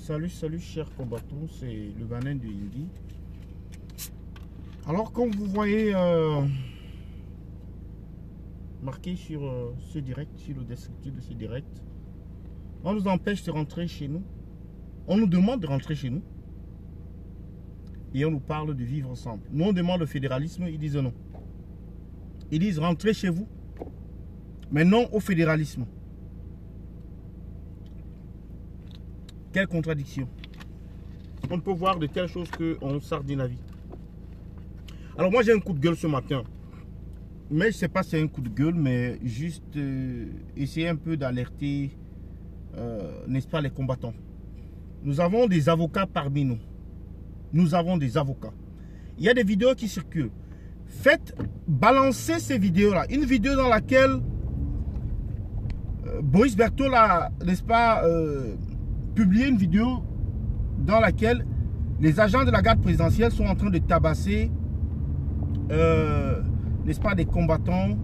Salut chers combattants, c'est le Banin de Indi. Alors comme vous voyez marqué sur ce direct, sur le descriptif de ce direct, on nous empêche de rentrer chez nous. On nous demande de rentrer chez nous. Et on nous parle de vivre ensemble. Nous on demande le fédéralisme, ils disent non. Ils disent rentrez chez vous, mais non au fédéralisme. Quelle contradiction. On peut voir de telles choses qu'on sardine la vie. Alors moi j'ai un coup de gueule ce matin. Mais je ne sais pas si c'est un coup de gueule, mais juste essayer un peu d'alerter, n'est-ce pas, les combattants. Nous avons des avocats parmi nous. Nous avons des avocats. Il y a des vidéos qui circulent. Faites balancer ces vidéos-là. Une vidéo dans laquelle Boris Berthaud a, n'est-ce pas, publié une vidéo dans laquelle les agents de la garde présidentielle sont en train de tabasser, n'est-ce pas, des combattants,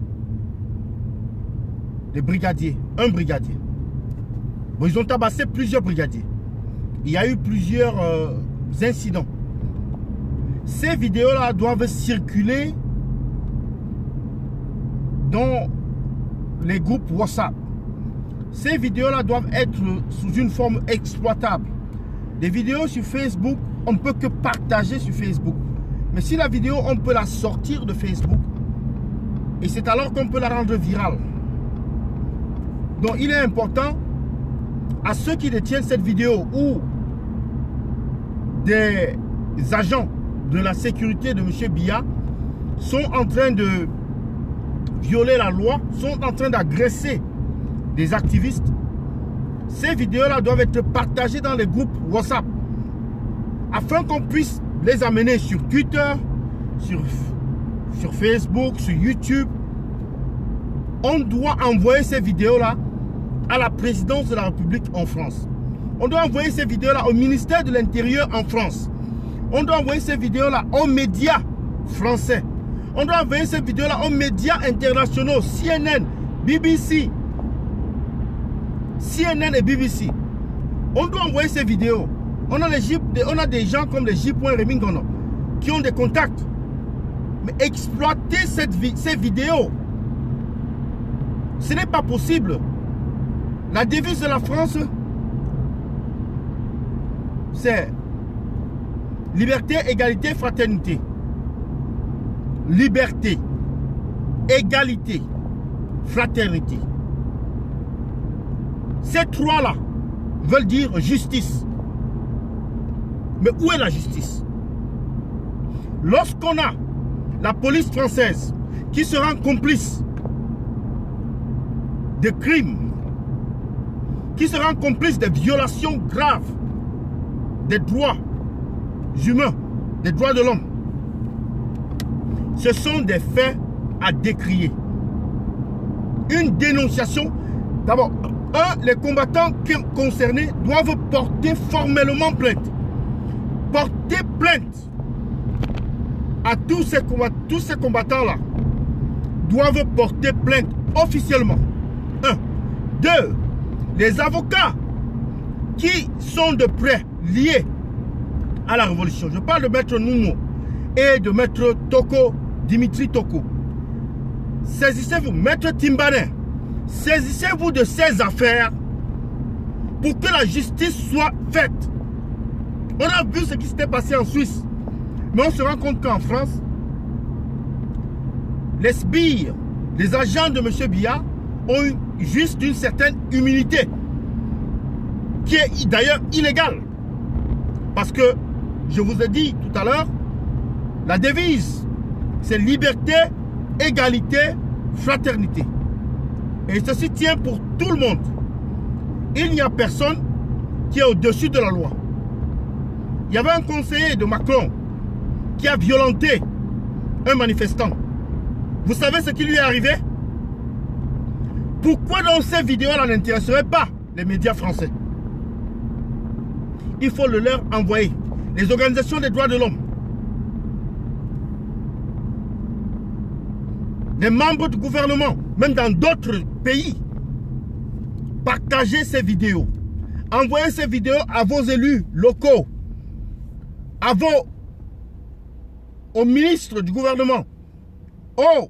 des brigadiers, un brigadier. Bon, ils ont tabassé plusieurs brigadiers. Il y a eu plusieurs incidents. Ces vidéos-là doivent circuler dans les groupes WhatsApp. Ces vidéos-là doivent être sous une forme exploitable. Des vidéos sur Facebook, on ne peut que partager sur Facebook. Mais si la vidéo, on peut la sortir de Facebook, et c'est alors qu'on peut la rendre virale. Donc il est important à ceux qui détiennent cette vidéo ou des agents de la sécurité de M. Biya sont en train de violer la loi, sont en train d'agresser des activistes. Ces vidéos-là doivent être partagées dans les groupes WhatsApp afin qu'on puisse les amener sur Twitter, sur Facebook, sur YouTube. On doit envoyer ces vidéos-là à la présidence de la République en France. On doit envoyer ces vidéos-là au ministère de l'Intérieur en France. On doit envoyer ces vidéos-là aux médias français. On doit envoyer ces vidéos-là aux médias internationaux, CNN, BBC. CNN et BBC. On doit envoyer ces vidéos. On a des gens comme les J.Remingono qui ont des contacts. Mais exploiter ces vidéos, ce n'est pas possible. La devise de la France, c'est liberté, égalité, fraternité. Liberté, égalité, fraternité. Ces trois-là veulent dire justice. Mais où est la justice? Lorsqu'on a la police française qui se rend complice de crimes, qui se rend complice de violations graves des droits humains, des droits de l'homme, ce sont des faits à décrier. Une dénonciation. D'abord, les combattants concernés doivent porter formellement plainte. Porter plainte à tous ces combattants-là doivent porter plainte officiellement. 1. 2. Les avocats qui sont de près liés à la révolution. Je parle de maître Noumo et de maître Toko, Dimitri Toko. Saisissez-vous, maître Timbané, saisissez-vous de ces affaires pour que la justice soit faite. On a vu ce qui s'était passé en Suisse. Mais on se rend compte qu'en France, les sbires, les agents de M. Biya ont eu juste une certaine immunité qui est d'ailleurs illégale. Parce que, je vous ai dit tout à l'heure, la devise, c'est liberté, égalité, fraternité. Et ceci tient pour tout le monde. Il n'y a personne qui est au-dessus de la loi. Il y avait un conseiller de Macron qui a violenté un manifestant. Vous savez ce qui lui est arrivé? Pourquoi donc ces vidéos-là n'intéresseraient pas les médias français? Il faut le leur envoyer. Les organisations des droits de l'homme, les membres du gouvernement, même dans d'autres pays, partagez ces vidéos. Envoyez ces vidéos à vos élus locaux, aux ministres du gouvernement, aux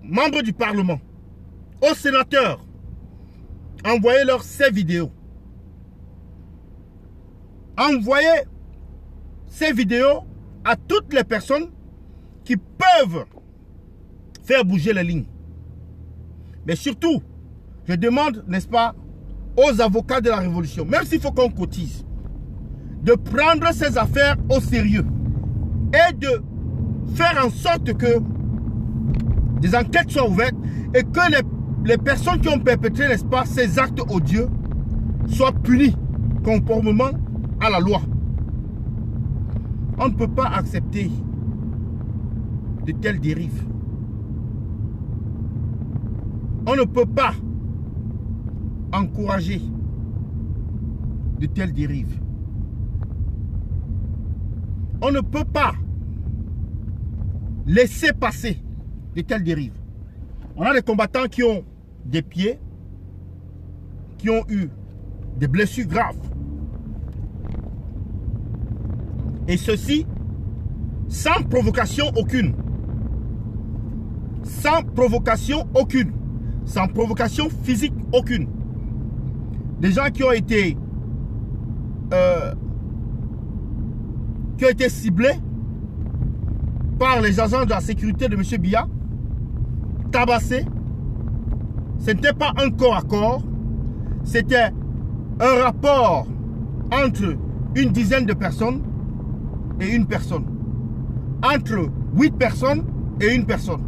membres du Parlement, aux sénateurs. Envoyez-leur ces vidéos. Envoyez ces vidéos à toutes les personnes qui peuvent faire bouger les lignes. Mais surtout, je demande, n'est-ce pas, aux avocats de la révolution, même s'il faut qu'on cotise, de prendre ces affaires au sérieux et de faire en sorte que des enquêtes soient ouvertes et que les personnes qui ont perpétré, n'est-ce pas, ces actes odieux soient punies conformément à la loi. On ne peut pas accepter de telles dérives. On ne peut pas encourager de telles dérives. On ne peut pas laisser passer de telles dérives. On a des combattants qui ont des pieds, qui ont eu des blessures graves. Et ceci sans provocation aucune. Sans provocation aucune. Sans provocation physique aucune. Des gens qui ont été ciblés par les agents de la sécurité de M. Biya, tabassés. Ce n'était pas un corps à corps, c'était un rapport entre une dizaine de personnes et une personne. Entre 8 personnes et une personne.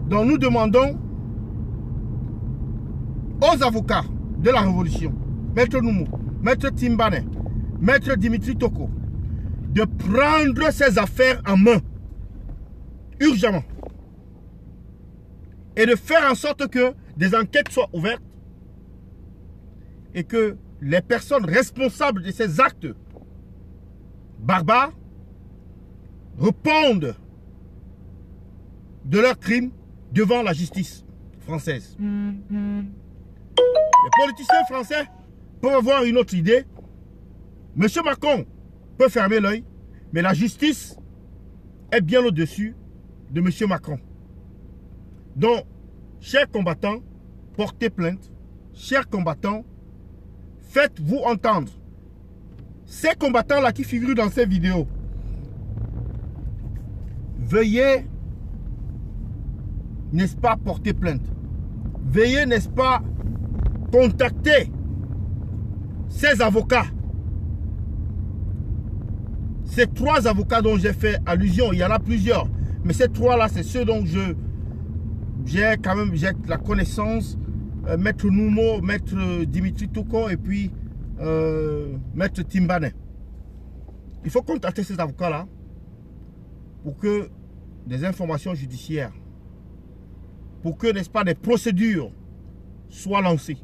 Donc nous demandons aux avocats de la révolution, Maître Noumou, Maître Timbane, Maître Dimitri Toko, de prendre ces affaires en main, urgemment, et de faire en sorte que des enquêtes soient ouvertes et que les personnes responsables de ces actes barbares répondent de leurs crimes devant la justice française. Les politiciens français peuvent avoir une autre idée. Monsieur Macron peut fermer l'œil, mais la justice est bien au-dessus de Monsieur Macron. Donc, chers combattants, portez plainte. Chers combattants, faites-vous entendre. Ces combattants-là qui figurent dans ces vidéos, veuillez, n'est-ce pas, porter plainte. Veuillez, n'est-ce pas, contacter ces avocats. Ces 3 avocats dont j'ai fait allusion, il y en a plusieurs. Mais ces 3-là, c'est ceux dont j'ai quand même la connaissance. Maître Noumo, Maître Dimitri Toko et puis Maître Timbane. Il faut contacter ces avocats-là pour que des informations judiciaires, pour que, n'est-ce pas, des procédures soient lancées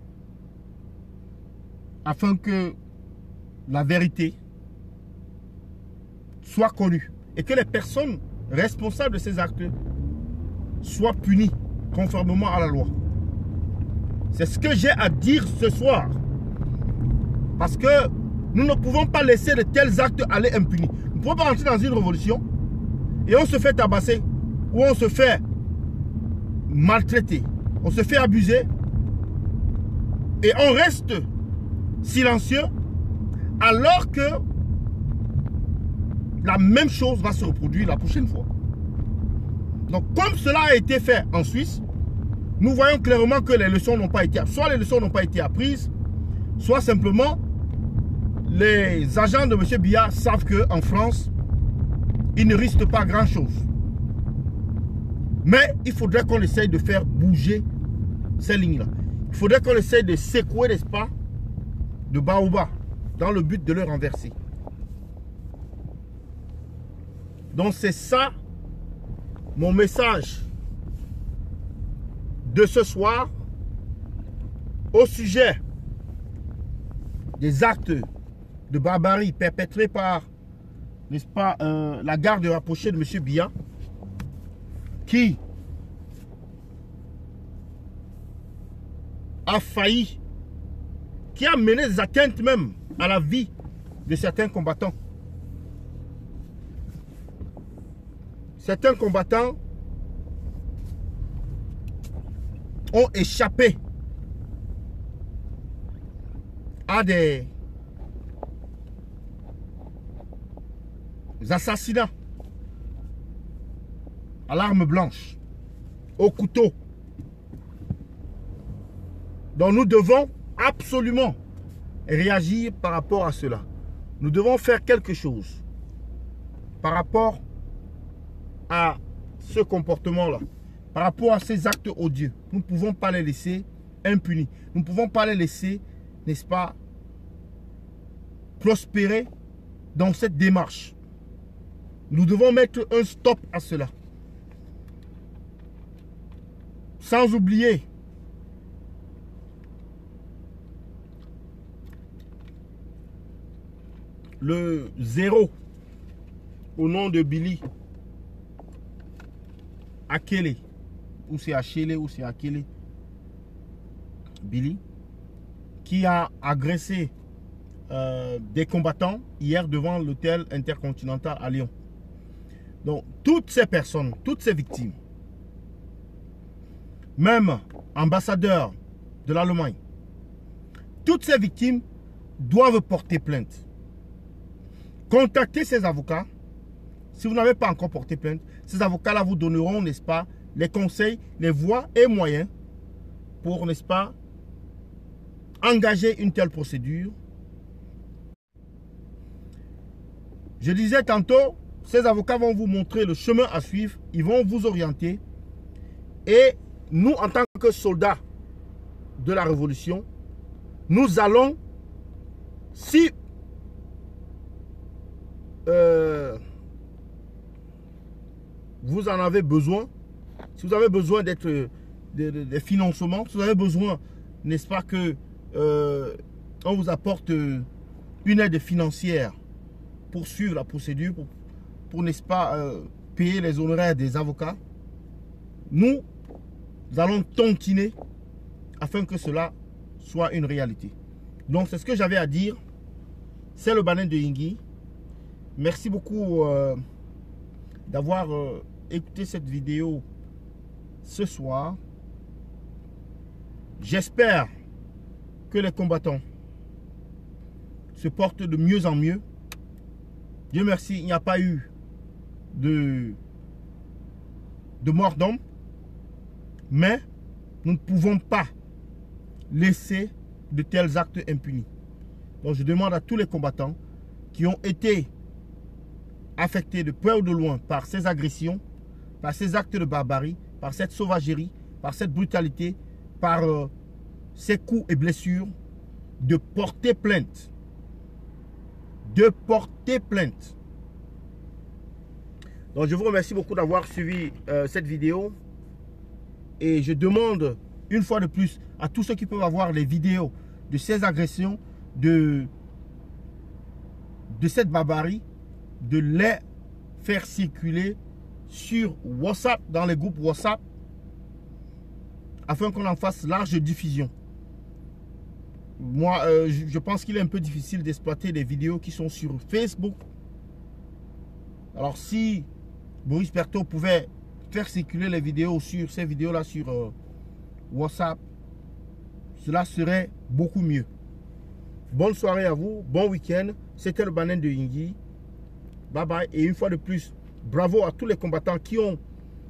afin que la vérité soit connue et que les personnes responsables de ces actes soient punies conformément à la loi. C'est ce que j'ai à dire ce soir. Parce que nous ne pouvons pas laisser de tels actes aller impunis. Nous ne pouvons pas entrer dans une révolution et on se fait tabasser ou on se fait maltraiter, on se fait abuser et on reste silencieux alors que la même chose va se reproduire la prochaine fois. Donc comme cela a été fait en Suisse, nous voyons clairement que les leçons n'ont pas été apprises. Soit les leçons n'ont pas été apprises, soit simplement les agents de M. Biya savent qu'en France, il ne risque pas grand-chose. Mais il faudrait qu'on essaye de faire bouger ces lignes-là. Il faudrait qu'on essaye de secouer, n'est-ce pas, de bas au bas, dans le but de le renverser. Donc c'est ça mon message de ce soir au sujet des actes de barbarie perpétrés par, n'est-ce pas, la garde rapprochée de M. Biya, qui a failli qui a mené des atteintes même à la vie de certains combattants. Certains combattants ont échappé à des assassinats à l'arme blanche, au couteau. Donc nous devons absolument réagir par rapport à cela. Nous devons faire quelque chose par rapport à ce comportement-là, par rapport à ces actes odieux. Nous ne pouvons pas les laisser impunis. Nous ne pouvons pas les laisser, n'est-ce pas, prospérer dans cette démarche. Nous devons mettre un stop à cela. Sans oublier le 0 au nom de Billy Akele, ou c'est Achele ou c'est Akele, Billy, qui a agressé des combattants hier devant l'hôtel Intercontinental à Lyon. Donc toutes ces personnes, toutes ces victimes, même ambassadeurs de l'Allemagne, toutes ces victimes doivent porter plainte. Contactez ces avocats. Si vous n'avez pas encore porté plainte, ces avocats-là vous donneront, n'est-ce pas, les conseils, les voies et moyens pour, n'est-ce pas, engager une telle procédure. Je disais tantôt, ces avocats vont vous montrer le chemin à suivre, ils vont vous orienter. Et nous, en tant que soldats de la Révolution, nous allons, si vous en avez besoin, si vous avez besoin d'être des financements, si vous avez besoin, n'est-ce pas, que on vous apporte une aide financière pour suivre la procédure, pour n'est-ce pas, payer les honoraires des avocats, nous allons tontiner afin que cela soit une réalité. Donc c'est ce que j'avais à dire. C'est le Banen de Yingui. Merci beaucoup d'avoir écouté cette vidéo ce soir. J'espère que les combattants se portent de mieux en mieux. Dieu merci, il n'y a pas eu de mort d'homme. Mais nous ne pouvons pas laisser de tels actes impunis. Donc je demande à tous les combattants qui ont été affectés de près ou de loin par ces agressions, par ces actes de barbarie, par cette sauvagerie, par cette brutalité, par ces coups et blessures, de porter plainte. De porter plainte. Donc je vous remercie beaucoup d'avoir suivi cette vidéo. Et je demande une fois de plus à tous ceux qui peuvent avoir les vidéos de ces agressions, de cette barbarie, de les faire circuler sur WhatsApp, dans les groupes WhatsApp, afin qu'on en fasse large diffusion. Moi, je pense qu'il est un peu difficile d'exploiter les vidéos qui sont sur Facebook. Alors si Boris Berthaud pouvait faire circuler les vidéos sur ces vidéos-là sur WhatsApp, cela serait beaucoup mieux. Bonne soirée à vous, bon week-end. C'était le Banen de Yingui. Bye bye. Et une fois de plus, bravo à tous les combattants qui ont,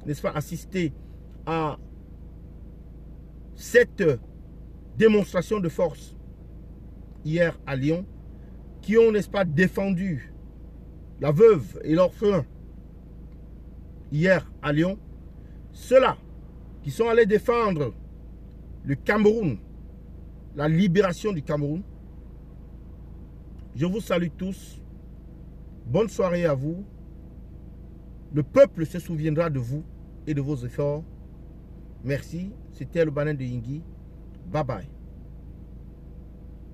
n'est-ce pas, assisté à cette démonstration de force hier à Lyon, qui ont, n'est-ce pas, défendu la veuve et l'orphelin hier à Lyon. Ceux-là qui sont allés défendre le Cameroun, la libération du Cameroun. Je vous salue tous. Bonne soirée à vous. Le peuple se souviendra de vous et de vos efforts. Merci. C'était le Banen de Yingui. Bye bye.